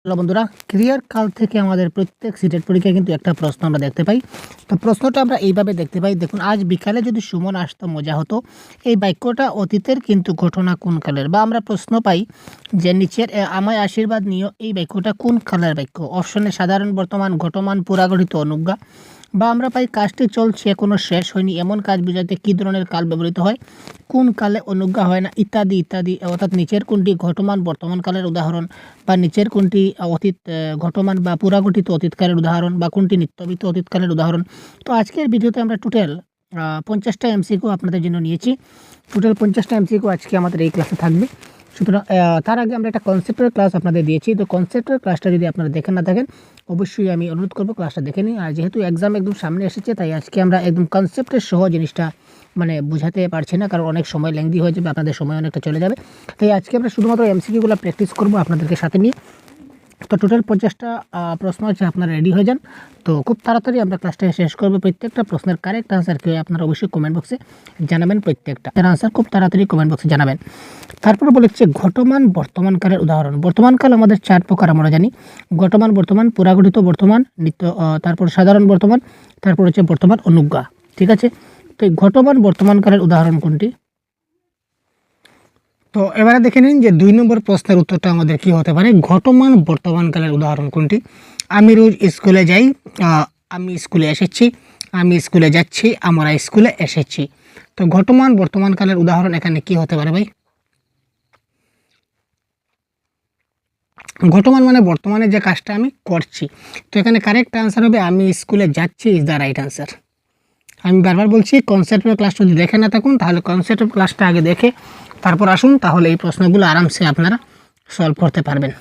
Hello বন্ধুরা, ক্রিয়ার কাল থেকে আমাদের প্রত্যেক সিটের পরীক্ষায় কিন্তু একটা প্রশ্ন আমরা দেখতে পাই। তো প্রশ্নটা আমরা এইভাবে দেখতে পাই, দেখুন, আজ বিকালে যদি সুমন আসতো মজা হতো। এই বাক্যটা অতীতের কিন্তু ঘটনা কোন কালের? বা আমরা প্রশ্ন পাই যে নিচের আমায় আশীর্বাদ নিও, এই বাক্যটা কোন কালের বাক্য? অপশনে সাধারণ বর্তমান, ঘটমান, পুরাগঠিত, অনুজ্ঞা। বা আমরা পাই কাজটি চলছে, এখনো শেষ হয়নি, এমন কাজ বোঝাতে কী ধরনের কাল ব্যবহৃত হয়? কোন কালে অনুজ্ঞা হয় না, ইত্যাদি ইত্যাদি। অর্থাৎ নিচের কোনটি ঘটমান বর্তমান কালের উদাহরণ, বা নিচের কোনটি অতীত ঘটমান বা পুরাগঠিত অতীতকালের উদাহরণ, বা কোনটি নিত্যবিত্ত অতীতকালের উদাহরণ? তো আজকের ভিডিওতে আমরা টোটাল 50টা এমসিকিউ আপনাদের জন্য নিয়েছি। টোটাল 50টা এমসিকিউ আজকে আমাদের এই ক্লাসে থাকবে। সুতরাং তার আগে আমরা একটা কনসেপ্টের ক্লাস আপনাদের দিয়েছি। তো কনসেপ্টের ক্লাসটা যদি আপনারা দেখে না থাকেন, অবশ্যই আমি অনুরোধ করবো ক্লাসটা দেখে নিন। আর যেহেতু এক্সাম একদম সামনে এসেছে, তাই আজকে আমরা একদম কনসেপ্টের সহ জিনিসটা বোঝাতে পারছি না, কারণ অনেক সময় লেংদি হয়ে যাবে, আপনাদের সময় অনেকটা চলে যাবে। তাই আজকে আমরা শুধুমাত্র এমসিকিউগুলো প্র্যাকটিস করবো আপনাদেরকে সাথে নিয়ে। তো টোটাল 50টা প্রশ্ন আছে, আপনারা রেডি হয়ে যান। তো খুব তাড়াতাড়ি আমরা ক্লাসটা শেষ করবো। প্রত্যেকটা প্রশ্নের কারেক্ট আনসার কেউ আপনারা অবশ্যই কমেন্ট বক্সে জানাবেন। প্রত্যেকটা আনসার খুব তাড়াতাড়ি কমেন্ট বক্সে জানাবেন। তারপর বলেছে ঘটমান বর্তমানকালের উদাহরণ। বর্তমানকাল আমাদের 4 প্রকার আমরা জানি: ঘটমান বর্তমান, পুরাগঠিত বর্তমান, নিত্য, তারপর সাধারণ বর্তমান, তারপর হচ্ছে বর্তমান অনুজ্ঞা। ঠিক আছে, তো এই ঘটমান বর্তমানকালের উদাহরণ কোনটি? তো এবারে দেখে নিন যে 2 নম্বর প্রশ্নের উত্তরটা আমাদের কি হতে পারে। ঘটমান বর্তমানকালের উদাহরণ কোনটি? আমি রোজ স্কুলে যাই, আমি স্কুলে এসেছি, আমি স্কুলে যাচ্ছি, আমরা স্কুলে এসেছি। তো ঘটমান বর্তমানকালের উদাহরণ এখানে কি হতে পারে ভাই? ঘটমান মানে বর্তমানে যে কাজটা আমি করছি। তো এখানে কারেক্ট আনসার হবে আমি স্কুলে যাচ্ছি ইজ দ্য রাইট আনসার। আমি বারবার বলছি, কনসেপ্টের ক্লাসটা যদি দেখে না থাকুন তাহলে কনসেপ্টের ক্লাসটা আগে দেখে তারপর আসুন, তাহলে এই প্রশ্নগুলো আরামসে আপনারা সলভ করতে পারবেন।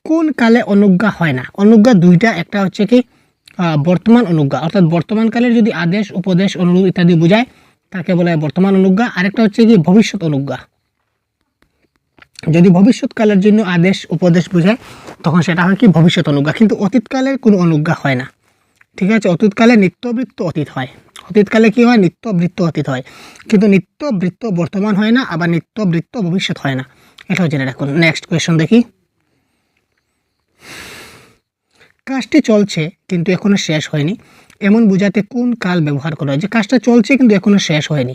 কোন কালে অনুজ্ঞা হয় না? অনুজ্ঞা দুইটা, একটা হচ্ছে কি বর্তমান অনুজ্ঞা, অর্থাৎ বর্তমানকালের যদি আদেশ, উপদেশ, অনুরোধ ইত্যাদি বোঝায় তাকে বলা হয় বর্তমান অনুজ্ঞা। আরেকটা হচ্ছে কি ভবিষ্যৎ অনুজ্ঞা। যদি ভবিষ্যৎকালের জন্য আদেশ, উপদেশ বোঝায় তখন সেটা হয় কি ভবিষ্যৎ অনুজ্ঞা। কিন্তু অতীতকালের কোনো অনুজ্ঞা হয় না। ঠিক আছে, অতীতকালে নিত্যবৃত্ত অতীত হয়। অতীতকালে কি হয়? নিত্যবৃত্ত অতীত হয়। কিন্তু নিত্যবৃত্ত বর্তমান হয় না, আবার নিত্যবৃত্ত ভবিষ্যৎ হয় না। এটাও জেনে রাখুন। নেক্সট কোয়েশ্চন দেখি। কাজটি চলছে কিন্তু এখনো শেষ হয়নি, এমন বোঝাতে কোন কাল ব্যবহার করা হয়? যে কাজটা চলছে কিন্তু এখনো শেষ হয়নি,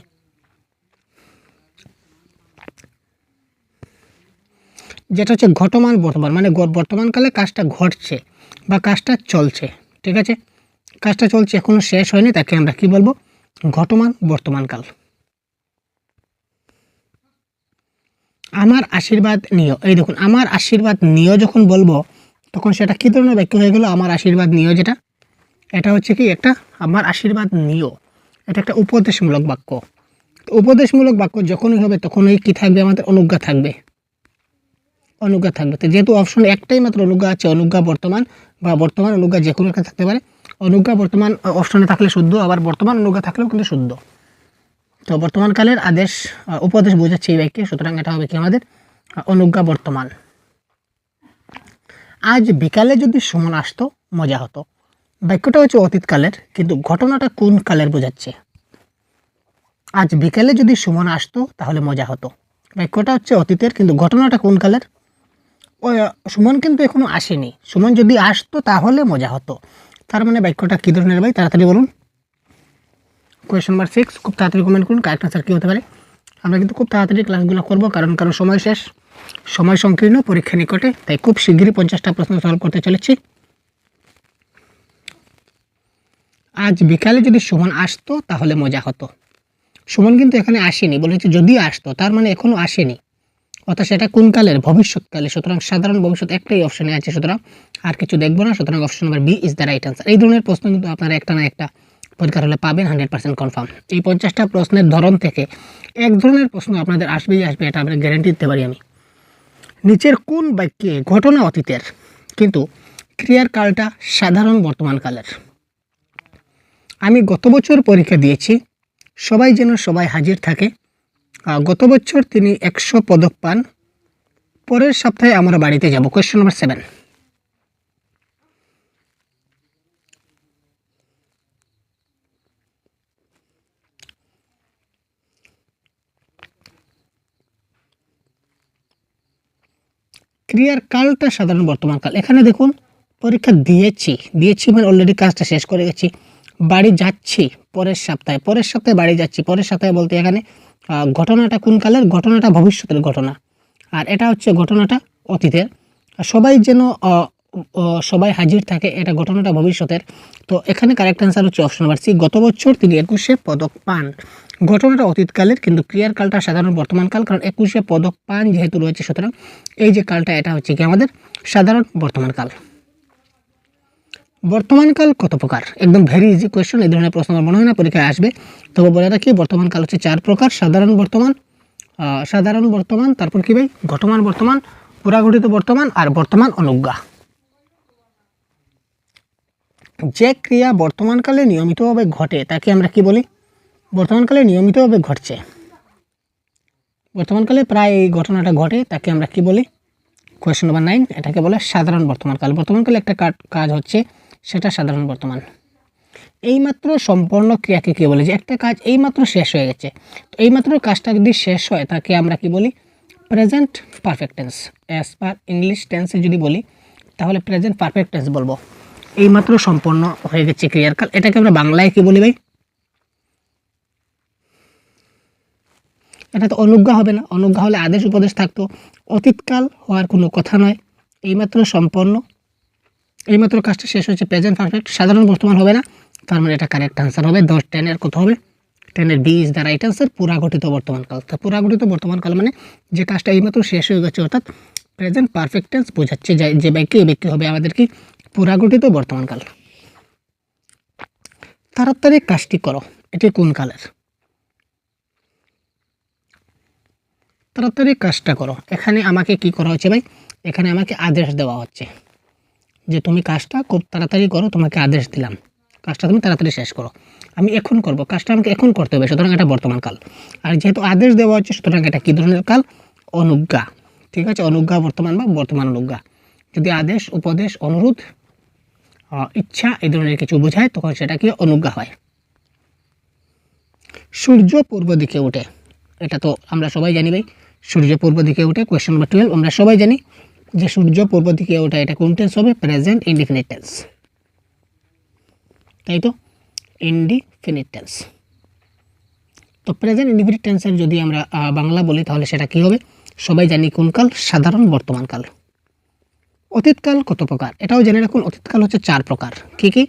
যেটা হচ্ছে ঘটমান বর্তমান, মানে বর্তমানকালে কাজটা ঘটছে বা কাজটা চলছে। ঠিক আছে, কাজটা চলছে এখনো শেষ হয়নি, তাকে আমরা কি বলবো? ঘটমান বর্তমানকাল। আমার আশীর্বাদ নিও, এই দেখুন, আমার আশীর্বাদ নিও যখন বলবো তখন সেটা কী ধরনের বাক্য হয়ে গেল? আমার আশীর্বাদ নিও, যেটা এটা হচ্ছে কি একটা আমার আশীর্বাদ নিও, এটা একটা উপদেশমূলক বাক্য। উপদেশমূলক বাক্য যখনই হবে তখনই কি থাকবে? আমাদের অনুজ্ঞা থাকবে। অনুজ্ঞা থাকবে। তো যেহেতু অপশন একটাই মাত্র অনুজ্ঞা আছে, অনুজ্ঞা বর্তমান বা বর্তমান অনুজ্ঞা যে কোনো একটা থাকতে পারে। অনুজ্ঞা বর্তমান অপশনে থাকলে শুদ্ধ, আবার বর্তমান অনুজ্ঞা থাকলেও কিন্তু শুদ্ধ। তো বর্তমানকালের আদেশ, উপদেশ বোঝাচ্ছে এই বাক্যে, সুতরাং এটা হবে কি আমাদের অনুজ্ঞা বর্তমান। আজ বিকালে যদি সুমন আসতো মজা হতো। বাক্যটা হচ্ছে অতীতকালের, কিন্তু ঘটনাটা কোন কালের বোঝাচ্ছে? আজ বিকালে যদি সুমন আসতো তাহলে মজা হতো। বাক্যটা হচ্ছে অতীতের, কিন্তু ঘটনাটা কোন কালের? ওই সুমন কিন্তু এখনো আসেনি। সুমন যদি আসতো তাহলে মজা হতো। তার মানে বাক্যটা কী ধরনের ভাই? তাড়াতাড়ি বলুন। কোয়েশ্চন নাম্বার 6 খুব তাড়াতাড়ি কমেন্ট করুন কারেক্ট আনসার কী হতে পারে। আমরা কিন্তু খুব তাড়াতাড়ি ক্লাসগুলো করবো, কারণ সময় শেষ, সময় সংকীর্ণ, পরীক্ষা নিকটে, তাই খুব শীঘ্রই 50টা প্রশ্ন সলভ করতে চলেছি। আজ বিকালে যদি সুমন আসতো তাহলে মজা হতো। সুমন কিন্তু এখানে আসেনি, বলেছে যদি আসতো, তার মানে এখনো আসেনি, অর্থাৎ সেটা কোন কালের? ভবিষ্যৎকালে। সুতরাং সাধারণ ভবিষ্যৎ একটাই অপশনে আছে, সুতরাং আর কিছু দেখবো না। সুতরাং option number B is the right answer. এই ধরনের প্রশ্ন কিন্তু আপনারা একটা না একটা পরীক্ষার হলে পাবেন 100% কনফার্ম। এই 50টা প্রশ্নের ধরন থেকে এক ধরনের প্রশ্ন আপনাদের আসবেই আসবে, এটা আপনার গ্যারান্টি দিতে পারি আমি। নিচের কোন বাক্যে ঘটনা অতীতের কিন্তু ক্রিয়ার কালটা সাধারণ বর্তমান কালের? আমি গত বছর পরীক্ষা দিয়েছি, সবাই যেন সবাই হাজির থাকে, গত বছর তিনি 100 পদক পান, পরের সপ্তাহে আমরা বাড়িতে যাব। Question number 7। ক্রিয়ার কালটা সাধারণ বর্তমান কাল। এখানে দেখুন পরীক্ষা দিয়েছি মানে অলরেডি কাজটা শেষ করে গেছি। বাড়ি যাচ্ছি পরের সপ্তাহে বাড়ি যাচ্ছি। পরের সপ্তাহে বলতে এখানে ঘটনাটা কোন কালের? ঘটনাটা ভবিষ্যতের ঘটনা, আর এটা হচ্ছে ঘটনাটা অতীতের। সবাই যেন সবাই হাজির থাকে, এটা ঘটনাটা ভবিষ্যতের। তো এখানে কারেক্ট অ্যান্সার হচ্ছে অপশন নাম্বার সি, গত বছর তিনি 21 পদক পান। ঘটনাটা অতীতকালের, কিন্তু ক্রিয়ার কালটা সাধারণ বর্তমান কাল, কারণ 21 পদক পান যেহেতু রয়েছে, সুতরাং এই যে কালটা এটা হচ্ছে কি আমাদের সাধারণ বর্তমান কাল। বর্তমানকাল কত প্রকার? একদম ভেরি ইজি কোয়েশ্চেন, এই ধরনের প্রশ্ন আমার মনে হয় না পরীক্ষায় আসবে। তবে বলে রাখি বর্তমানকাল হচ্ছে 4 প্রকার: সাধারণ বর্তমান, তারপর কি ভাই? ঘটমান বর্তমান, পুরাঘটিত বর্তমান, আর বর্তমান অনুজ্ঞা। যে ক্রিয়া বর্তমানকালে নিয়মিতভাবে ঘটে তাকে আমরা কি বলি? বর্তমানকালে নিয়মিতভাবে ঘটছে, বর্তমানকালে প্রায় এই ঘটনাটা ঘটে, তাকে আমরা কি বলি? কোয়েশ্চন নাম্বার 9, এটাকে বলে সাধারণ বর্তমানকাল। বর্তমানকালে একটা কাজ হচ্ছে, সেটা সাধারণ বর্তমান। এইমাত্র সম্পন্ন ক্রিয়াকে কী বলে? যে একটা কাজ এইমাত্র শেষ হয়ে গেছে, তো এইমাত্র কাজটা যদি শেষ হয় তাকে আমরা কি বলি? Present perfect tense. As per English টেন্সে যদি বলি তাহলে প্রেজেন্ট পারফেক্ট টেন্স বলবো। এইমাত্র সম্পন্ন হয়ে গেছে ক্রিয়ার কাল, এটাকে আমরা বাংলায় কি বলি ভাই? এটা তো অনুজ্ঞা হবে না, অনুজ্ঞা হলে আদেশ উপদেশ থাকতো। অতীতকাল হওয়ার কোনো কথা নয়, এইমাত্র সম্পন্ন, এইমাত্র কাজটা শেষ হয়েছে, প্রেজেন্ট পারফেক্ট। সাধারণ বর্তমান হবে না, তার মানে এটা কারেক্ট আনসার হবে 10। 10-এর কত হবে? 10-এর B is the right answer, পুরাগঠিত বর্তমানকাল। তো পুরাগঠিত বর্তমানকাল মানে যে কাজটা এইমাত্র শেষ হয়ে গেছে, অর্থাৎ প্রেজেন্ট পারফেক্ট টেন্স বোঝাচ্ছে যে ব্যক্তি, এই ব্যক্তি হবে আমাদের কি? পুরাগঠিত বর্তমানকাল। তাড়াতাড়ি কাজটি করো, এটি কোন কালের? তাড়াতাড়ি কাজটা করো, এখানে আমাকে কি করা হচ্ছে ভাই? এখানে আমাকে আদেশ দেওয়া হচ্ছে যে তুমি কাজটা খুব তাড়াতাড়ি করো, তোমাকে আদেশ দিলাম কাজটা তুমি তাড়াতাড়ি শেষ করো। আমি এখন করব, কাজটা আমাকে এখন করতে হবে, সুতরাং এটা বর্তমান কাল। আর যেহেতু আদেশ দেওয়া হচ্ছে, সুতরাং এটা কী ধরনের কাল? অনুজ্ঞা। ঠিক আছে, অনুজ্ঞা বর্তমান বা বর্তমান অনুজ্ঞা। যদি আদেশ, উপদেশ, অনুরোধ, ইচ্ছা এই ধরনের কিছু বোঝায়, তখন সেটা কি? অনুজ্ঞা হয়। সূর্য পূর্ব দিকে ওঠে, এটা তো আমরা সবাই জানি ভাই, সূর্য পূর্ব দিকে ওঠে। কোয়েশ্চন নাম্বার 12, আমরা সবাই জানি যে সূর্য পূর্ব দিকে ওঠে, এটা কোন টেন্স হবে? প্রেজেন্ট ইনডিফিনিট টেন্স, তাই তো? Indefinite tense. তো প্রেজেন্ট ইনডিফিনিট টেন্সের যদি আমরা বাংলা বলি তাহলে সেটা কি হবে? সবাই জানি কোন কাল? সাধারণ বর্তমান কাল। অতীতকাল কত প্রকার? এটাও জেনে রাখুন, অতীতকাল হচ্ছে 4 প্রকার। কি কি?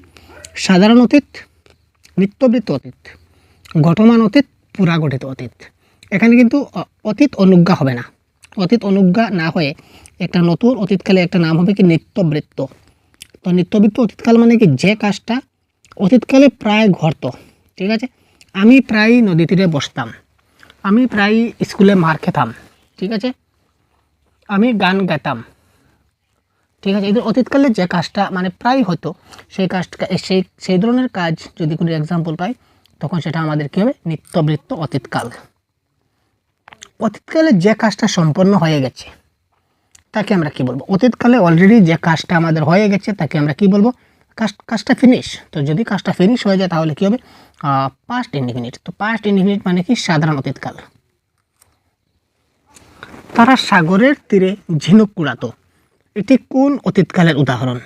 সাধারণ অতীত, নিত্যবৃত্ত অতীত, ঘটমান অতীত, পুরাগঠিত অতীত। এখানে কিন্তু অতীত অনুজ্ঞা হবে না, অতীত অনুজ্ঞা না হয়ে একটা নতুন অতীতকালে একটা নাম হবে কি? নিত্যবৃত্ত। তো নিত্যবৃত্ত অতীতকাল মানে কি? যে কাজটা অতীতকালে প্রায় ঘটতো। ঠিক আছে, আমি প্রায় নদী তীরে বসতাম, আমি প্রায় স্কুলে মার খেতাম, ঠিক আছে, আমি গান গাইতাম, ঠিক আছে। এদের অতীতকালে যে কাজটা মানে প্রায় হতো, সেই কাজটা সেই ধরনের কাজ যদি কোনো এক্সাম্পল পাই, তখন সেটা আমাদের কী হবে? নিত্যবৃত্ত অতীতকাল। অতীতকালে যে কাজটা সম্পন্ন হয়ে গেছে তাকে আমরা কি বলবো? অতীতকালে অলরেডি যে কাজটা আমাদের হয়ে গেছে তাকে আমরা কি বলবো? কাজটা ফিনিশ। তো যদি কাজটা ফিনিশ হয়ে যায় তাহলে কি হবে? Past indefinite. তো পাস্ট ইনডিফিনিট মানে কি? সাধারণ অতীতকাল। তারা সাগরের তীরে ঝিনুক কুড়াতো, এটি কোন অতীতকালের উদাহরণ?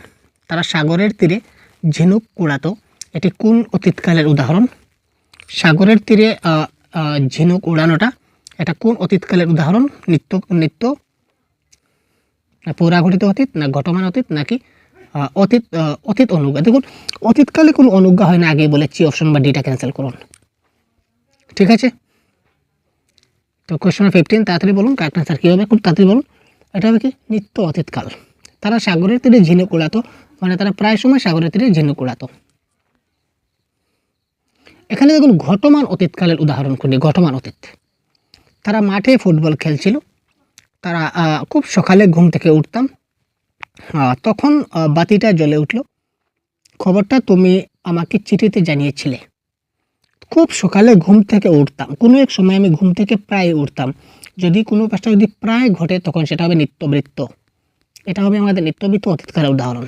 তারা সাগরের তীরে ঝিনুক কুড়াতো, এটি কোন অতীতকালের উদাহরণ? সাগরের তীরে ঝিনুক উড়ানোটা, এটা কোন অতীতকালের উদাহরণ? নিত্য পুরাঘটিত অতীত, না ঘটমান অতীত, নাকি অতীত অনুজ্ঞা? দেখুন অতীতকালে কোনো অনুজ্ঞা হয় না, আগেই বলেছি, অপশন বা ডিটা ক্যান্সেল করুন। ঠিক আছে, তো কোয়েশ্চন 15 তাড়াতাড়ি বলুন, কারেক্ট অ্যান্সার কী হবে? খুব তাড়াতাড়ি বলুন। এটা হবে কি? নিত্য অতীতকাল। তারা সাগরের তীরে ঝিনুক উড়াতো, মানে তারা প্রায় সময় সাগরের তীরে ঝিনুক উড়াতো। এখানে দেখুন ঘটমান অতীতকালের উদাহরণ কোনটি? ঘটমান অতীত, তারা মাঠে ফুটবল খেলছিল, তারা খুব সকালে ঘুম থেকে উঠতাম, তখন বাতিটা জ্বলে উঠল, খবরটা তুমি আমাকে চিঠিতে জানিয়েছিলে। খুব সকালে ঘুম থেকে উঠতাম, কোনো এক সময় আমি ঘুম থেকে প্রায় উঠতাম। যদি কোনো কাজটা যদি প্রায় ঘটে তখন সেটা হবে নিত্যবৃত্ত। এটা হবে আমাদের নিত্যবৃত্ত অতীতকালের উদাহরণ।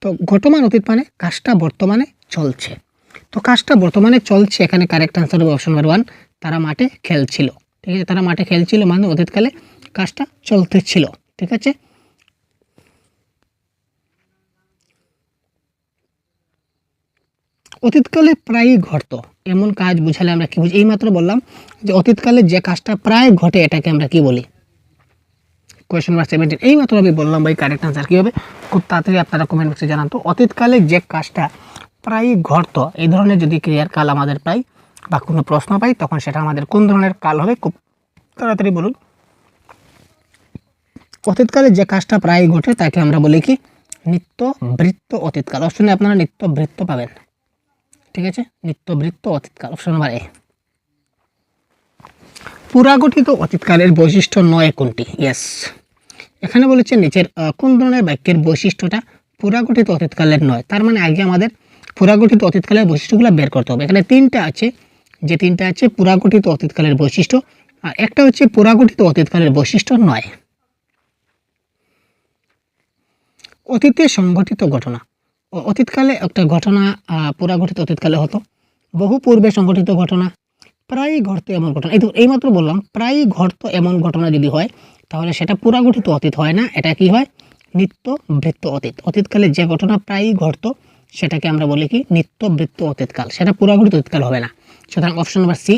তো ঘটমান অতীত মানে কাজটা বর্তমানে চলছে। তো তো কাজটা বর্তমানে চলছে, এখানে কারেক্ট আনসার হবে অপশন নাম্বার 1, তারা মাঠে খেলছিল। ঠিক আছে, তারা মাঠে খেলছিল মানে অতীতকালে কাজটা চলতেছিল। ঠিক আছে, অতীতকালে প্রায়ই ঘটতো এমন কাজ বুঝালে আমরা কি বুঝি? এইমাত্র বললাম যে অতীতকালে যে কাজটা প্রায় ঘটে এটাকে আমরা কি বলি? কোয়েশ্চেন নাম্বার 17 এইমাত্র আমি বললাম ভাই, কারেক্ট আনসার কী হবে? খুব তাড়াতাড়ি আপনারা কমেন্ট বক্সে জানান তো। অতীতকালে যে কাজটা প্রায়ই ঘটতো, এই ধরনের যদি ক্রিয়ার কাল আমাদের পাই বা কোনো প্রশ্ন পাই, তখন সেটা আমাদের কোন ধরনের কাল হবে? খুব তাড়াতাড়ি বলুন। অতীতকালে যে কাজটা প্রায় ঘটে তাকে আমরা বলি কি? নিত্য বৃত্ত অতীতকাল। অপশনে আপনারা নিত্য বৃত্ত পাবেন। ঠিক আছে, নিত্য বৃত্ত অতীতকাল, অপশন নাম্বার এ। পুরাগঠিত অতীতকালের বৈশিষ্ট্য নয় কোনটি? ইয়েস, এখানে বলেছে নিচের কোন ধরনের বাক্যের বৈশিষ্ট্যটা পুরাগঠিত অতীতকালের নয়। তার মানে আগে আমাদের পুরাগঠিত অতীতকালের বৈশিষ্ট্যগুলো বের করতে হবে। এখানে তিনটা আছে, যে তিনটা আছে পুরাগঠিত অতীতকালের বৈশিষ্ট্য, আর একটা হচ্ছে পুরাগঠিত অতীতকালের বৈশিষ্ট্য নয়। অতীতে সংঘটিত ঘটনা, অতীতকালে একটা ঘটনা পুরাগঠিত অতীতকালে হতো। বহু পূর্বে সংঘটিত ঘটনা, প্রায়ই ঘটতো এমন ঘটনা। এইমাত্র বললাম প্রায়ই ঘটতো এমন ঘটনা যদি হয় তাহলে সেটা পুরাগঠিত অতীত হয় না, এটা কি হয়? নিত্য বৃত্ত অতীত। অতীতকালে যে ঘটনা প্রায়ই ঘটতো সেটাকে আমরা বলি কি? নিত্য বৃত্ত অতীতকাল, সেটা পুরাগঠিত অতীতকাল হবে না। সুতরাং অপশন নাম্বার সি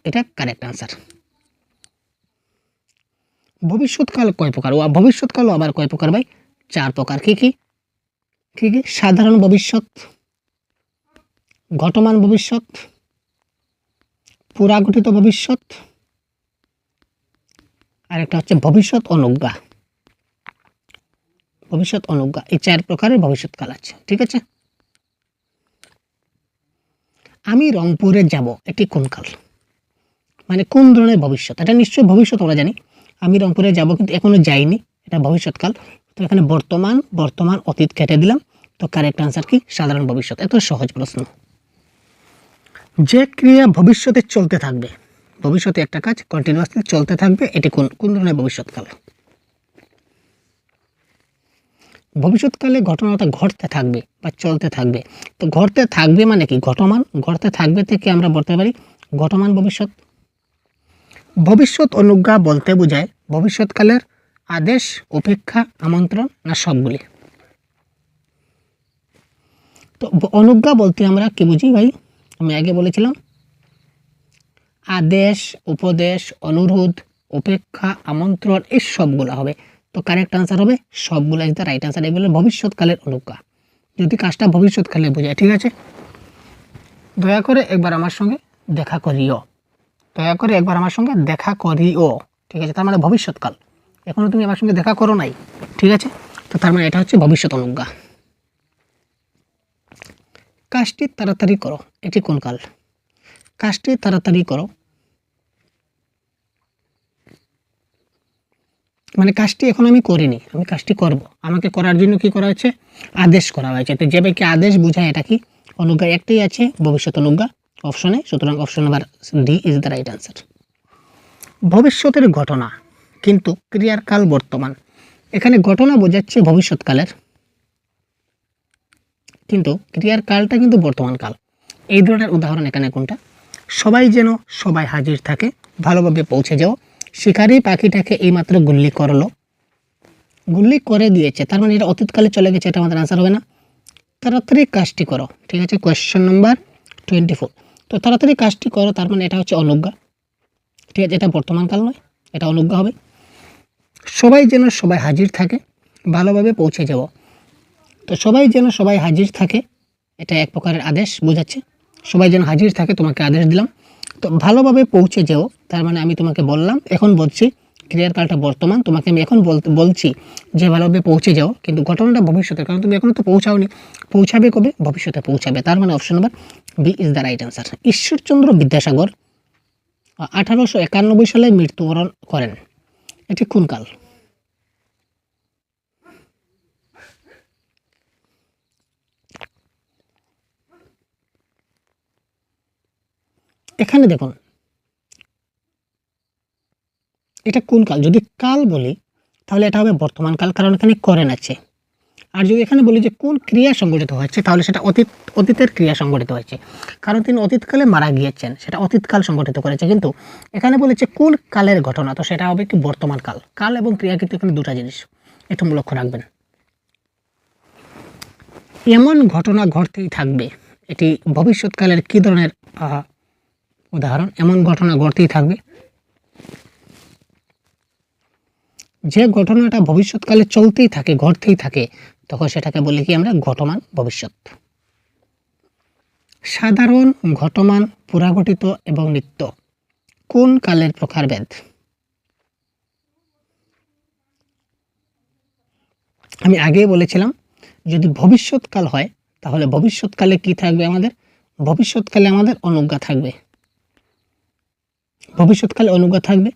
এটা কারেক্ট আনসার। ভবিষ্যৎকাল কয় প্রকার? ভবিষ্যৎকালও আবার কয় প্রকার ভাই? 4 প্রকার। কি কি? সাধারণ ভবিষ্যৎ, ঘটমান ভবিষ্যৎ, পুরাগঠিত ভবিষ্যৎ, আর একটা হচ্ছে ভবিষ্যৎ অনুজ্ঞা। ভবিষ্যৎ অনুজ্ঞা, এই 4 প্রকারের ভবিষ্যৎকাল আছে। ঠিক আছে, আমি রংপুরে যাব, এটি কোন কাল? মানে কোন ধরনের ভবিষ্যৎ? এটা নিশ্চয়ই ভবিষ্যৎ, আমরা জানি। আমি রংপুরে যাব কিন্তু এখনো যাইনি, এটা ভবিষ্যৎকাল। তো এখানে বর্তমান, বর্তমান অতীত কেটে দিলাম। তো কারেক্ট আনসার কি? সাধারণ ভবিষ্যৎ। এত সহজ প্রশ্ন। যে ক্রিয়া ভবিষ্যতে চলতে থাকবে, ভবিষ্যতে একটা কাজ কন্টিনিউয়াসলি চলতে থাকবে, এটি কোন ধরনের ভবিষ্যৎকাল? ভবিষ্যৎকালে ঘটনাটা ঘটতে থাকবে বা চলতে থাকবে। তো ঘটতে থাকবে মানে কি? ঘটমান, ঘটতে থাকবে থেকে আমরা বলতে পারি ঘটমান ভবিষ্যৎ। ভবিষ্যৎ অনুজ্ঞা বলতে বোঝায় ভবিষ্যৎকালের আদেশ, অপেক্ষা, আমন্ত্রণ, না সবগুলি? তো অনুজ্ঞা বলতে আমরা কি বুঝি ভাই? আমি আগে বলেছিলাম আদেশ, উপদেশ, অনুরোধ, অপেক্ষা, আমন্ত্রণ, এই সবগুলো হবে। তো কারেক্ট আনসার হবে সবগুলো ইজ দ্য রাইট আনসার। এগুলো ভবিষ্যৎকালের অনুজ্ঞা, যদি কাজটা ভবিষ্যৎকালে বোঝায়। ঠিক আছে, দয়া করে একবার আমার সঙ্গে দেখা করিও, দয়া করে একবার আমার সঙ্গে দেখা করিও। ঠিক আছে, তার মানে ভবিষ্যৎকাল। এখনও তুমি আমার সঙ্গে দেখা করো নাই। ঠিক আছে, তো তার মানে এটা হচ্ছে ভবিষ্যৎ অনুজ্ঞা। কাজটি তাড়াতাড়ি করো, এটি কোন কাল? কাজটি তাড়াতাড়ি করো মানে কাজটি এখন আমি করিনি, আমি কাজটি করব, আমাকে করার জন্য কি করা হয়েছে? আদেশ করা হয়েছে। তো যে ব্যক্তি আদেশ বোঝায় এটা কি? অনুজ্ঞা। একটাই আছে ভবিষ্যৎ অনুজ্ঞা অপশনে, সুতরাং option number D is the right answer. ভবিষ্যতের ঘটনা কিন্তু ক্রিয়ার কাল বর্তমান, এখানে ঘটনা বোঝাচ্ছে ভবিষ্যৎকালের, কিন্তু ক্রিয়ার কালটা কিন্তু বর্তমান কাল। এই ধরনের উদাহরণ এখানে কোনটা? সবাই যেন সবাই হাজির থাকে, ভালোভাবে পৌঁছে যাও, শিকারি পাখিটাকে এইমাত্র গুল্লি করলো, গুল্লি করে দিয়েছে, তার মানে এটা অতীতকালে চলে গেছে, এটা আমাদের আনসার হবে না। তাড়াতাড়ি কাজটি করো, ঠিক আছে, কোয়েশ্চেন নাম্বার 24। তো তাড়াতাড়ি কাজটি করো, তার মানে এটা হচ্ছে অনুজ্ঞা। ঠিক আছে, এটা বর্তমান কাল নয়, এটা অনুজ্ঞা হবে। সবাই যেন সবাই হাজির থাকে, ভালোভাবে পৌঁছে যাও, তো সবাই যেন সবাই হাজির থাকে, এটা এক প্রকারের আদেশ বোঝাচ্ছে। সবাই যেন হাজির থাকে, তোমাকে আদেশ দিলাম। তো ভালোভাবে পৌঁছে যেও, তার মানে আমি তোমাকে বললাম, এখন বলছি ক্রিয়ার কালটা বর্তমান, তোমাকে আমি এখন বলছি যে ভালোভাবে পৌঁছে যাও, কিন্তু ঘটনাটা ভবিষ্যতে, কারণ তুমি এখনও তো পৌঁছাওনি। পৌঁছাবে কবে? ভবিষ্যতে পৌঁছাবে। তার মানে option number B is the right answer. Ishwar Chandra Vidyasagar 1891 সালে মৃত্যুবরণ করেন, এটি কোন কাল? এখানে দেখুন এটা কোন কাল? যদি কাল বলি তাহলে এটা হবে বর্তমান কাল, কারণ এখানে করেন আছে। আর যদি এখানে বলি যে কোন ক্রিয়া সংঘটিত হয়েছে, তাহলে সেটা অতীতের ক্রিয়া সংঘটিত হয়েছে, কারণ তিনি অতীতকালে মারা গিয়েছেন, সেটা অতীতকাল সংঘটিত করেছে। কিন্তু এখানে বলেছে কোন কালের ঘটনা, তো সেটা হবে কি বর্তমান কাল। কাল এবং ক্রিয়া কিন্তু এখানে দুটা জিনিস, এটা লক্ষ্য রাখবেন। এমন ঘটনা ঘটতেই থাকবে, এটি ভবিষ্যৎকালের কী ধরনের উদাহরণ? এমন ঘটনা ঘটতেই থাকবে, যে ঘটনাটা ভবিষ্যৎকালে চলতেই থাকে, ঘটতেই থাকে, তখন সেটাকে বলি কি আমরা ঘটমান ভবিষ্যৎ। সাধারণ, ঘটমান, পুরাঘটিত এবং নিত্য কোন কালের প্রকারভেদ? আমি আগেই বলেছিলাম, যদি ভবিষ্যৎকাল হয় তাহলে ভবিষ্যৎকালে কি থাকবে আমাদের? ভবিষ্যৎকালে আমাদের অনুজ্ঞা থাকবে, ভবিষ্যৎকালে অনুজ্ঞা থাকবে।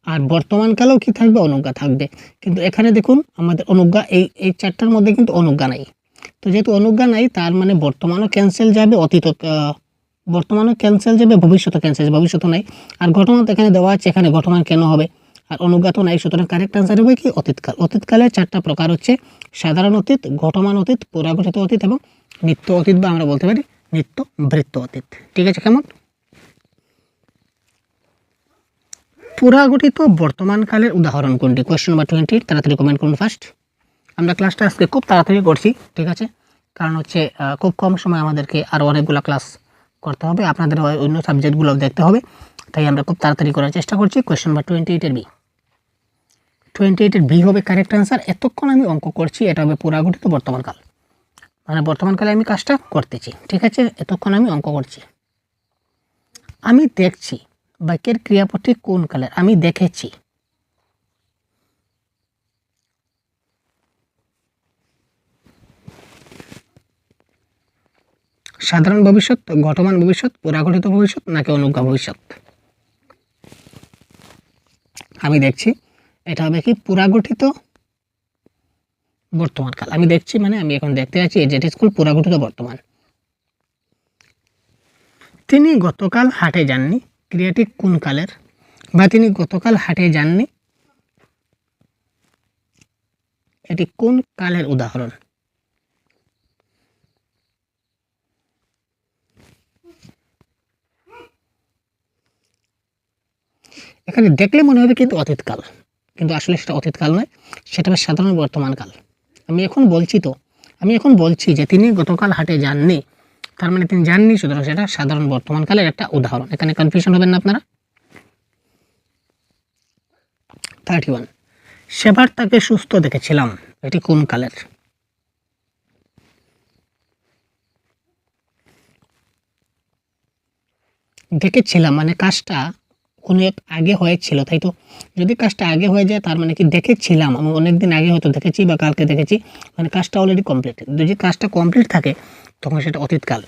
আর বর্তমানকালেও কি থাকবে? অনুজ্ঞা থাকবে। কিন্তু এখানে দেখুন আমাদের অনুজ্ঞা এই চারটার মধ্যে কিন্তু অনুজ্ঞা নাই। তো যেহেতু অনুজ্ঞা নাই, তার মানে বর্তমানও ক্যান্সেল যাবে, বর্তমানও ক্যান্সেল যাবে, ভবিষ্যৎও ক্যান্সেল যাবে, ভবিষ্যৎও নাই। আর ঘটমান তো এখানে দেওয়া আছে, এখানে ঘটমান কেন হবে? আর অনুজ্ঞা তো নাই, সুতরাং কারেক্ট আনসার হবে কি অতীতকাল। অতীতকালের চারটা প্রকার হচ্ছে সাধারণ অতীত, ঘটমান অতীত, পুরাঘটিত অতীত এবং নিত্য অতীত, বা আমরা বলতে পারি নিত্য বৃত্ত অতীত। ঠিক আছে, কেমন? পুরাঘটিত বর্তমানকালের উদাহরণ কোনটি? কোয়েশ্চেন নাম্বার 20, তাড়াতাড়ি কমেন্ট করুন ফার্স্ট। আমরা ক্লাসটা আজকে খুব তাড়াতাড়ি করছি, ঠিক আছে, কারণ হচ্ছে খুব কম সময় আমাদেরকে আরও অনেকগুলো ক্লাস করতে হবে, আপনাদের অন্য সাবজেক্টগুলো দেখতে হবে, তাই আমরা খুব তাড়াতাড়ি করার চেষ্টা করছি। কোয়েশ্চেন নাম্বার 28-এর বি, 28-এর বি হবে কারেক্ট আনসার। এতক্ষণ আমি অঙ্ক করছি, এটা হবে পুরাঘটিত বর্তমানকাল, মানে বর্তমানকালে আমি কাজটা করতেছি, ঠিক আছে, এতক্ষণ আমি অঙ্ক করছি। আমি দেখছি, বাক্যের ক্রিয়াপদটি কোন কালের? আমি দেখেছি, সাধারণ ভবিষ্যৎ, ঘটমান ভবিষ্যৎ, পুরাঘটিত ভবিষ্যৎ নাকি অনুজ্ঞা ভবিষ্যৎ? আমি দেখছি, এটা হবে কি পুরাঘটিত বর্তমানকাল। আমি দেখছি মানে আমি এখন দেখতে আছি, এই যেটা স্কুল পুরাঘটিত বর্তমান। তিনি গতকাল হাটে যাননি, ক্রিয়াটি কোন কালের? বা তিনি গতকাল হাটে যাননি, এটি কোন কালের উদাহরণ? এখানে দেখলে মনে হবে কিন্তু অতীতকাল, কিন্তু আসলে সেটা অতীতকাল নয়, সেটা হবে সাধারণ বর্তমানকাল। আমি এখন বলছি যে তিনি গতকাল হাটে যাননি, তার মানে তিনি যাননি, সুতরাং সেটা সাধারণ বর্তমানকালের একটা উদাহরণ। এখানে কনফিউশন হবেন না আপনারা। 31, সেবার তাকে সুস্থ দেখেছিলাম, এটি কোন কালের? দেখেছিলাম মানে কাজটা কোনো এক আগে হয়েছিল, তাই তো? যদি কাজটা আগে হয়ে যায়, তার মানে কি দেখেছিলাম, আমি অনেকদিন আগে হয়তো দেখেছি বা কালকে দেখেছি, মানে কাজটা অলরেডি কমপ্লিট। যদি কাজটা কমপ্লিট থাকে তখন সেটা অতীতকাল।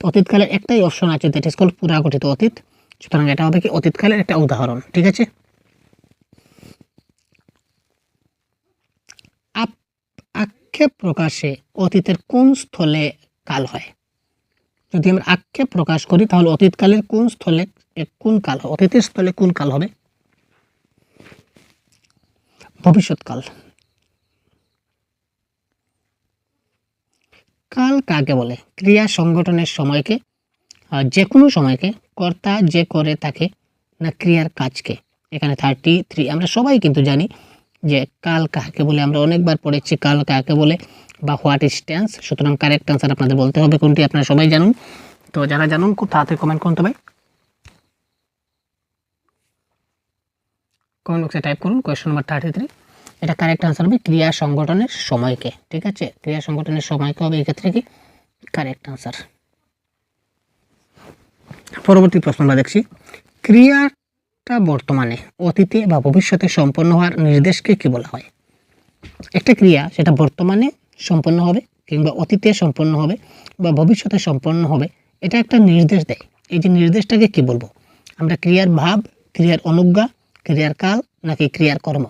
অতীতকালের একটাই অপশন আছে, দ্যাট ইজ কল্ড পুরাঘটিত অতীত, সুতরাং এটা হবে কি অতীতকালের একটা উদাহরণ। ঠিক আছে, আক্ষেপ প্রকাশে অতীতের কোন স্থলে কাল হয়? যদি আমরা আক্ষেপ প্রকাশ করি তাহলে অতীতকালের কোন স্থলে কোন কাল হবে? অতীতের স্থলে কোন কাল হবে? ভবিষ্যৎকাল। কাল কাকে বলে? ক্রিয়া সংগঠনের সময়কে, যে কোনো সময়কে, কর্তা যে করে তাকে, না ক্রিয়ার কাজকে? এখানে 33 আমরা সবাই কিন্তু জানি যে কাল কাকে বলে, আমরা অনেকবার পড়েছি কাল কাকে বলে বা হোয়াট ইজ টেন্স। সুতরাং কারেক্ট আনসার আপনাদের বলতে হবে কোনটি, আপনারা সবাই জানুন। তো যারা জানুন খুব তাড়াতাড়ি কমেন্ট করতে হবে, কমেন্ট বক্সে টাইপ করুন কোয়েশ্চেন নাম্বার 33। এটা কারেক্ট আনসার হবে ক্রিয়া সংগঠনের সময়কে। ঠিক আছে, ক্রিয়া সংগঠনের সময়কে হবে এক্ষেত্রে কি কারেক্ট আনসার। পরবর্তী প্রশ্ন আমরা দেখছি, ক্রিয়াটা বর্তমানে, অতীতে বা ভবিষ্যতে সম্পন্ন হওয়ার নির্দেশকে কি বলা হয়? একটা ক্রিয়া সেটা বর্তমানে সম্পন্ন হবে, কিংবা অতীতে সম্পন্ন হবে, বা ভবিষ্যতে সম্পন্ন হবে, এটা একটা নির্দেশ দেয়। এই যে নির্দেশটাকে কি বলবো আমরা? ক্রিয়ার ভাব, ক্রিয়ার অনুজ্ঞা, ক্রিয়ার কাল নাকি ক্রিয়ার কর্ম?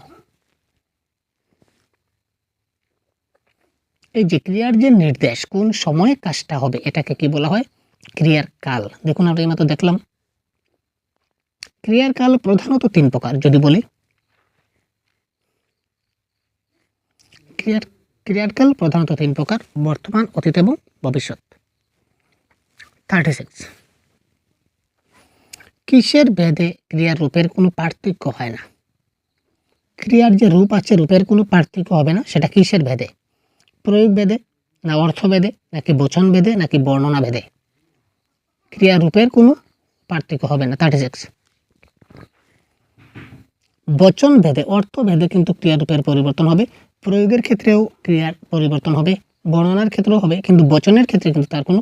এই যে ক্রিয়ার যে নির্দেশ, কোন সময়ে কাজটা হবে, এটাকে কি বলা হয়? ক্রিয়ার কাল। দেখুন আমরা এইমাত্র দেখলাম, ক্রিয়ার কাল প্রধানত 3 প্রকার। যদি বলি ক্রিয়ার ক্রিয়ার কাল প্রধানত 3 প্রকার: বর্তমান, অতীত এবং ভবিষ্যৎ। 36 কিসের ভেদে ক্রিয়ার রূপের কোনো পার্থক্য হয় না? ক্রিয়ার যে রূপ আছে, রূপের কোনো পার্থক্য হবে না, সেটা কিসের ভেদে? প্রয়োগ ভেদে, না অর্থ ভেদে, নাকি বচন ভেদে, নাকি বর্ণনা ভেদে? ক্রিয়া রূপের কোনো পার্থক্য হবে না। 36 বচন ভেদে, অর্থ ভেদে কিন্তু ক্রিয়া রূপের পরিবর্তন হবে। প্রয়োগের ক্ষেত্রেও ক্রিয়ার পরিবর্তন হবে, বর্ণনার ক্ষেত্রেও হবে, কিন্তু বচনের ক্ষেত্রে কিন্তু তার কোনো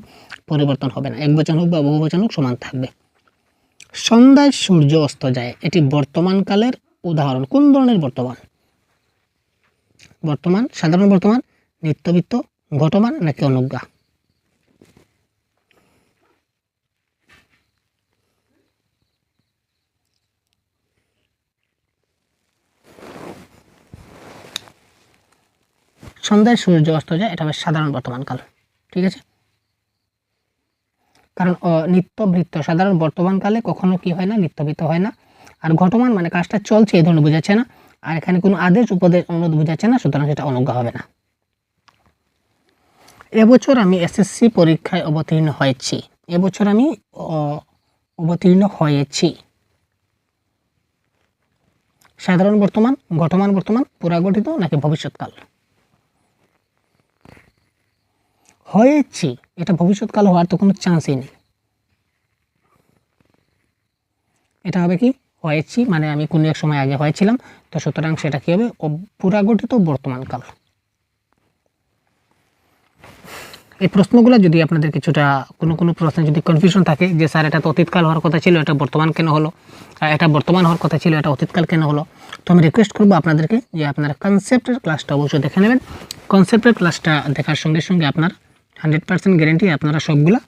পরিবর্তন হবে না। একবচন হোক বা বহুবচন হোক সমান থাকবে। সন্ধ্যায় সূর্য অস্ত যায়, এটি বর্তমান কালের উদাহরণ। কোন ধরনের বর্তমান? বর্তমান, সাধারণ বর্তমান, নিত্যবৃত্ত, ঘটমান, নাকি অনুজ্ঞা? সন্ধ্যায় সূর্য অস্ত যায়, এটা হবে সাধারণ বর্তমান কাল। ঠিক আছে, কারণ নিত্যবৃত্ত সাধারণ বর্তমান কালে কখনো কি হয় না, নিত্যবৃত্ত হয় না। আর ঘটমান মানে কাজটা চলছে এই ধরনের বোঝাচ্ছে না, আর এখানে কোনো আদেশ উপদেশ অনুরোধ বোঝাচ্ছে না, সুতরাং সেটা অনুজ্ঞা হবে না। এবছর আমি এসএসসি পরীক্ষায় অবতীর্ণ হয়েছি। এবছর আমি অবতীর্ণ হয়েছি। সাধারণ বর্তমান, ঘটমান বর্তমান, পুরাগঠিত, নাকি ভবিষ্যৎকাল? হয়েছি, এটা ভবিষ্যৎকাল হওয়ার তো কোনো চান্সই নেই। এটা হবে কি, হয়েছি মানে আমি কোনো এক সময় আগে হয়েছিলাম, তো সুতরাং সেটা কি হবে, পুরাগঠিত বর্তমানকাল। এই প্রশ্নগুলো যদি আপনাদের কিছুটা কোনো প্রশ্নে যদি কনফিউশন থাকে যে স্যার এটা তো অতীতকাল হওয়ার কথা ছিল, এটা বর্তমান কেন হলো, এটা বর্তমান হওয়ার কথা ছিল, এটা অতীতকাল কেন হলো, তো আমি রিকোয়েস্ট করবো আপনাদেরকে যে আপনারা কনসেপ্টের ক্লাসটা অবশ্যই দেখে নেবেন। কনসেপ্টের ক্লাসটা দেখার সঙ্গে সঙ্গে আপনার 100% গ্যারেন্টি আপনারা সবগুলা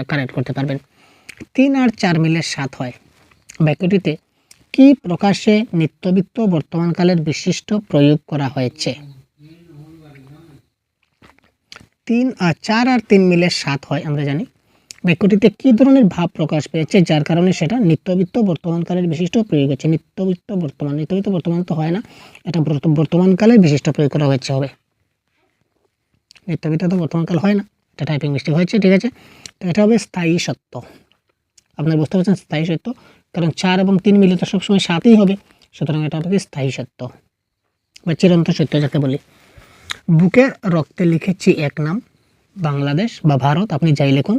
কারেক্ট করতে পারবেন। 3 আর 4 মিলে 7 হয়। বাক্যটিতে কি প্রকাশে নিত্যবৃত্ত বর্তমানকালের বিশিষ্ট প্রয়োগ করা হয়েছে? 3 আর 4 আর 3 মিলে 7 হয়, আমরা জানি। বাক্যটিতে কি ধরনের ভাব প্রকাশ পেয়েছে যার কারণে সেটা নিত্যবৃত্ত বর্তমানকালের বিশিষ্ট প্রয়োগ হচ্ছে? নিত্যবৃত্ত বর্তমান তো হয় না, এটা বর্তমানকালের বিশিষ্ট প্রয়োগ করা হয়েছে হবে। নিত্যবৃত্ত তো বর্তমানকাল হয় না, এটা টাইপিং মিস্টেক হয়েছে। ঠিক আছে, তো এটা হবে স্থায়ী সত্য। আপনারা বুঝতে পারছেন, স্থায়ী সত্য, কারণ 4 এবং 3 মিলে তো সবসময় 7ই হবে, সুতরাং এটা হবে স্থায়ী সত্য বা চিরন্তন সত্য যাকে বলি। বুকের রক্তে লিখেছি এক নাম, বাংলাদেশ বা ভারত, আপনি যাই লিখুন।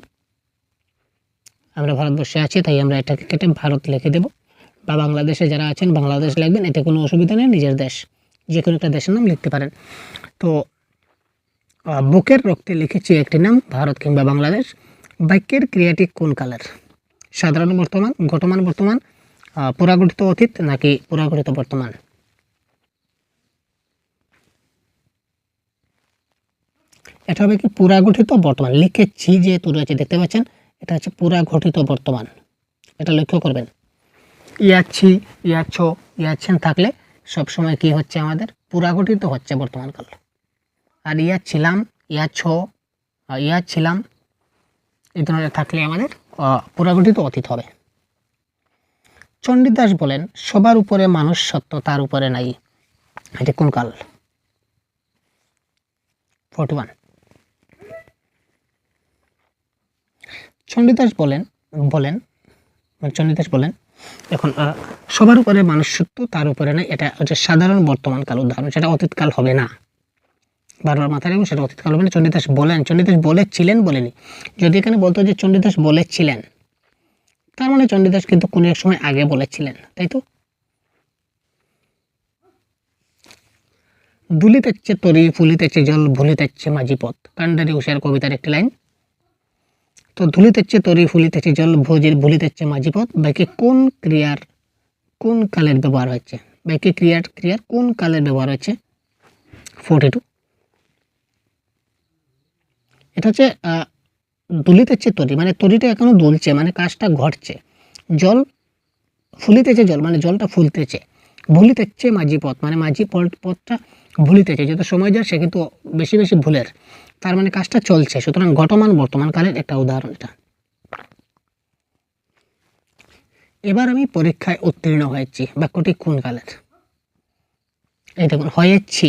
আমরা ভারতবর্ষে আছি তাই আমরা এটাকে কেটে ভারত লিখে দেব, বা বাংলাদেশে যারা আছেন বাংলাদেশ লিখবেন, এতে কোনো অসুবিধা নেই, নিজের দেশ যে কোনো একটা দেশের নাম লিখতে পারেন। তো বুকের রক্তে লিখেছি একটি নাম, ভারত কিংবা বাংলাদেশ। বাক্যের ক্রিয়াটি কোন কালের? সাধারণ বর্তমান, ঘটমান বর্তমান, পুরাগঠিত অতীত, নাকি পুরাগঠিত বর্তমান? এটা হবে কি, পুরাগঠিত বর্তমান। লিখেছি যেহেতু রয়েছে দেখতে পাচ্ছেন, এটা হচ্ছে পুরাগঠিত বর্তমান, এটা লক্ষ্য করবেন। ইয়াচ্ছি, ইয়াচ্ছ, ইয়াচ্ছেন থাকলে সবসময় কি হচ্ছে, আমাদের পুরাগঠিত হচ্ছে বর্তমানকাল। আর ইয়াচ্ছিলাম, ইয়াচ্ছ, ইয়াচ্ছিলাম এই ধরনের থাকলে আমাদের পুরাগঠিত অতীত হবে। চণ্ডীদাস বলেন, সবার উপরে মানুষ সত্য, তার উপরে নাই, এটি কোন কাল? 41 চণ্ডীদাস বলেন এখন সবার উপরে মানুষ সত্য, তার উপরে নাই, এটা হচ্ছে সাধারণ বর্তমান কাল উদাহরণ, সেটা অতীতকাল হবে না। বারবার মাথায় রাখবেন, সেটা অতীতকাল হবে না। চণ্ডীদাস বলেছিলেন বলেনি। যদি এখানে বলতো যে চণ্ডীদাস বলেছিলেন, তার মানে চণ্ডীদাস কিন্তু কোনো এক সময় আগে বলেছিলেন, তাই তো। দুলিতেচ্ছে তরি, ফুলিতেছে জল, ভুলিতেছে মাঝি পথ, কান্ডারি উষার কবিতার একটি লাইন। তো ধুলিতেচ্ছে তরি, ফুলিতেছে জল, ভুলিতেছে মাঝি পথ, বাক্যে কোন ক্রিয়ার কোন কালের ব্যবহার হচ্ছে? বাক্যে ক্রিয়ার কোন কালের ব্যবহার হচ্ছে? 42 এটা হচ্ছে দুলিতেছে তরি, মানে তরিটা এখনো দুলছে, মানে কাজটা ঘটছে। জল, ফুলিতেছে জল, মানে জলটা ফুলতেছে। ভুলিতেছে মাঝি পথ, মানে মাঝি পথটা ভুলিতেছে, যত সময় যায় সে কিন্তু বেশি বেশি ভুলের, তার মানে কাজটা চলছে, সুতরাং ঘটমান বর্তমান কালের একটা উদাহরণ এটা। এবার আমি পরীক্ষায় উত্তীর্ণ হয়েছি, বাক্যটি কোন কালের? এই দেখুন, হয়েছি,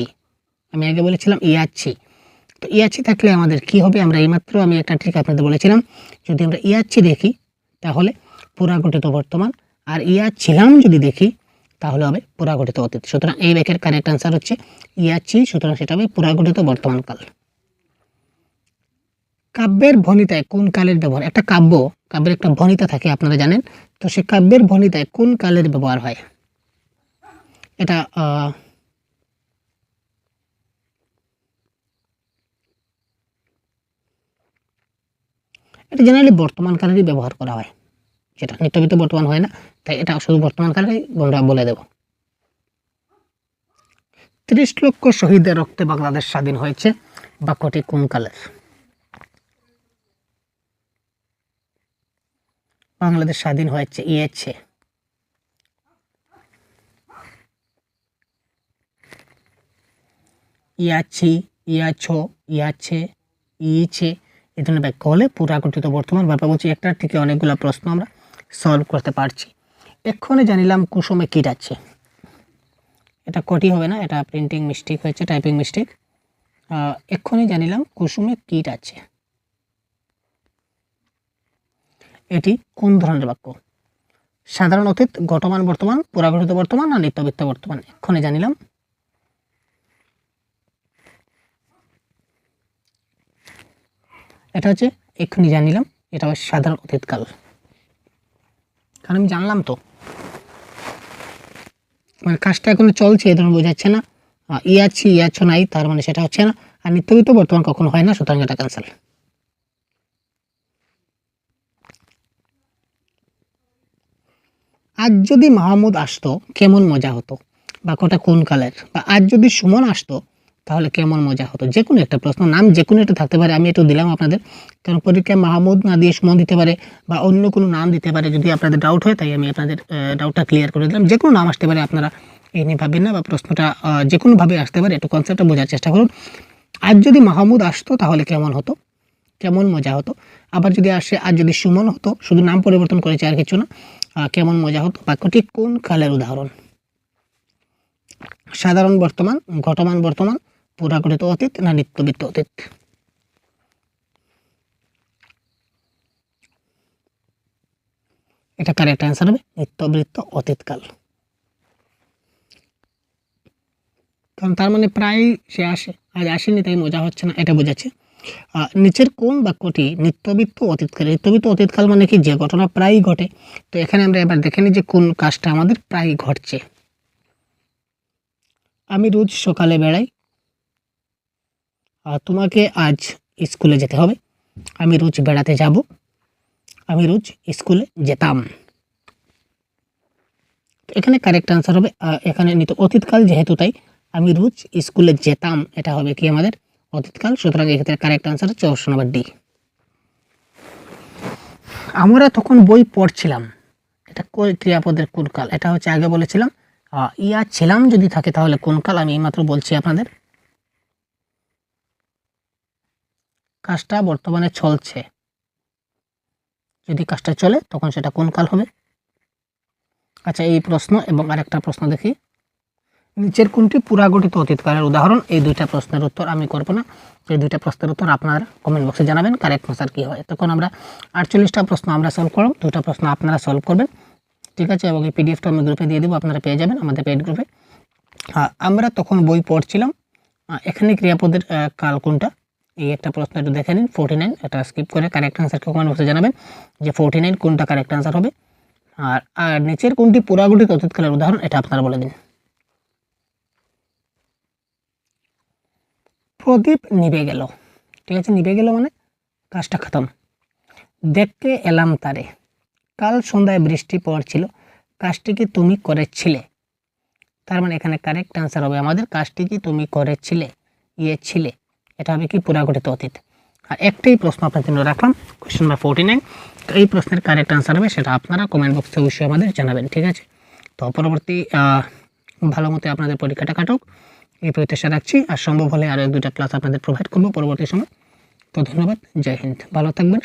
আমি আগে বলেছিলাম ইয়াচ্ছি। তো ইয়াচ্ছি থাকলে আমাদের কি হবে, আমরা এইমাত্র আমি একটা ট্রিক আপনাদের বলেছিলাম, যদি আমরা ইয়াচ্ছি দেখি তাহলে পুরাগঠিত বর্তমান, আর ইয়াচ্ছিলাম যদি দেখি তাহলে হবে পুরাগঠিত অতীত। সুতরাং এই বাক্যের কারেক্ট আনসার হচ্ছে ইয়াচ্ছি, সুতরাং সেটা হবে পুরাগঠিত বর্তমান কাল। কাব্যের ভণিতায় কোন কালের ব্যবহার? একটা কাব্যের একটা ভণিতা থাকে আপনারা জানেন, তো সে কাব্যের ভণিতায় কোন কালের ব্যবহার হয়? এটা এটা জেনারেলি বর্তমান কালেরই ব্যবহার করা হয়, যেটা নিত্যবিত্ত বর্তমান হয় না, তাই এটা শুধু বর্তমান কালেরই আমরা বলে দেব। 30 লক্ষ শহীদের রক্তে বাংলাদেশ স্বাধীন হয়েছে, বাক্যটি কোন কালের? বাংলাদেশ স্বাধীন হয়েছে ইয়েছে। ইয়াছি, ইয়াছো, ইয়াছে, ইছে এই ধরনের বাক্য হলে পুরাগঠিত বর্তমান। ব্যাপার বলছি একটা থেকে অনেকগুলো প্রশ্ন আমরা সলভ করতে পারছি। এক্ষণে জানিলাম কুসুমে কীট আছে, এটা কটি হবে না, এটা প্রিন্টিং মিস্টেক হয়েছে, টাইপিং মিস্টেক। এক্ষণে জানিলাম কুসুমে কীট আছে, এটি কোন ধরনের বাক্য? সাধারণ অতীত, ঘটমান বর্তমান, পুরাগঠিত বর্তমান না নিত্যবিত্ত বর্তমান? এক্ষণে জানিলাম, এটা হচ্ছে এক্ষুনি জানিলাম, এটা হচ্ছে সাধারণ অতীতকাল, কারণ আমি জানলাম তো, মানে কাজটা এখনো চলছে এই ধরনের বোঝাচ্ছে না। ইয়াচ্ছি ইয়াচ্ছ নাই, তার মানে সেটা হচ্ছে না, আর নিত্যবিত্ত বর্তমান কখনো হয় না, সুতরাং এটা ক্যান্সেল। আজ যদি মাহমুদ আসতো কেমন মজা হতো, বাক্যটা কোন কালের? বা আজ যদি সুমন আসতো তাহলে কেমন মজা হতো? যে কোনো একটা প্রশ্ন, নাম যে কোনো একটা থাকতে পারে, আমি একটু দিলাম আপনাদের, কারণ পরীক্ষায় মাহমুদ না দিয়ে সুমন দিতে পারে বা অন্য কোনো নাম দিতে পারে, যদি আপনাদের ডাউট হয়, তাই আমি আপনাদের ডাউটটা ক্লিয়ার করে দিলাম। যে কোনো নাম আসতে পারে, আপনারা এই নিয়ে ভাবেন না, বা প্রশ্নটা যে কোনোভাবে আসতে পারে, একটু কনসেপ্টটা বোঝার চেষ্টা করুন। আজ যদি মাহমুদ আসতো তাহলে কেমন হতো, কেমন মজা হতো। আবার যদি আসে আজ যদি সুমন হতো, শুধু নাম পরিবর্তন করেছে আর কিছু না, কেমন মজা হতো। বাক্যটি কোন কালের উদাহরণ? সাধারণ বর্তমান, ঘটমান বর্তমান, পুরাগঠিত অতীত না নিত্যবিত্ত অতীত? এটা কারেক্ট অ্যান্সার হবে নিত্যবৃত্ত অতীতকাল, কারণ তার মানে প্রায় সে আসে, আজ আসেনি তাই মজা হচ্ছে না, এটা বোঝাচ্ছে। নিচের কোন বাক্যটি নিত্যবৃত্ত অতীতকাল? নিত্যবৃত্ত অতীতকাল মানে কি, যে ঘটনা প্রায়ই ঘটে। তো এখানে আমরা এবার দেখে নিই যে কোন কাজটা আমাদের প্রায়ই ঘটছে। আমি রোজ সকালে বেড়াই, তোমাকে আজ স্কুলে যেতে হবে। আমি রোজ বেড়াতে যাব, আমি রোজ স্কুলে যেতাম। এখানে কারেক্ট আনসার হবে, এখানে নিত্য অতীতকাল যেহেতু, তাই আমি রোজ স্কুলে যেতাম, এটা হবে কি আমাদের অতীতকাল। সুতরাং এক্ষেত্রে কারেক্ট আনসার হচ্ছে অপশন নাম্বার ডি। আমরা তখন বই পড়ছিলাম, এটা ক্রিয়াপদের কোন কাল? এটা হচ্ছে আগে বলেছিলাম ইয়া ছিলাম যদি থাকে তাহলে কোন কাল, আমি এইমাত্র বলছি আপনাদের। কাজটা বর্তমানে চলছে, যদি কাজটা চলে তখন সেটা কোন কাল হবে? আচ্ছা, এই প্রশ্ন এবং আরেকটা প্রশ্ন দেখি, নিচের কোনটি পুরাগঠিত অতীতকালের উদাহরণ? এই দুইটা প্রশ্নের উত্তর আমি করব না, এই দুইটা প্রশ্নের উত্তর আপনারা কমেন্ট বক্সে জানাবেন কারেক্ট আনসার কী হয়। তখন আমরা 48টা প্রশ্ন আমরা সলভ করব, দুইটা প্রশ্ন আপনারা সলভ করবেন, ঠিক আছে? এবং এই পিডিএফটা আমি গ্রুপে দিয়ে দেবো, আপনারা পেয়ে যাবেন আমাদের পেড গ্রুপে। আমরা তখন বই পড়ছিলাম, এখানে ক্রিয়াপদের কাল কোনটা? এই একটা প্রশ্ন একটু দেখে নিন, 49, এটা স্কিপ করে কারেক্ট আনসারকে কমেন্ট বক্সে জানাবেন যে 49 কোনটা কারেক্ট আনসার হবে। আর নিচের কোনটি পুরাগঠিত অতীতকালের উদাহরণ, এটা আপনারা বলে দিন। প্রদীপ নিভে গেল, ঠিক আছে? নিভে গেল মানে কাজটা খতম। দেখতে এলাম তারে, কাল সন্ধ্যায় বৃষ্টি পড়ছিল, কাজটি কি তুমি করেছিলে? তার মানে এখানে কারেক্ট আনসার হবে আমাদের কাজটি কি তুমি করেছিলে, ছিলে, এটা হবে কি পুরাগঠিত অতীত। আর একটাই প্রশ্ন আপনার জন্য রাখলাম, কোয়েশ্চেন নাম্বার 49। তো এই প্রশ্নের কারেক্ট আনসার হবে, সেটা আপনারা কমেন্ট বক্সে অবশ্যই আমাদের জানাবেন, ঠিক আছে? তো পরবর্তী ভালো মতো আপনাদের পরীক্ষাটা কাটুক, এই প্রত্যাশা রাখছি। আর সম্ভব হলে আরও 1-2টা ক্লাস আপনাদের প্রোভাইড করবো পরবর্তী সময়। তো ধন্যবাদ, জয় হিন্দ, ভালো থাকবেন।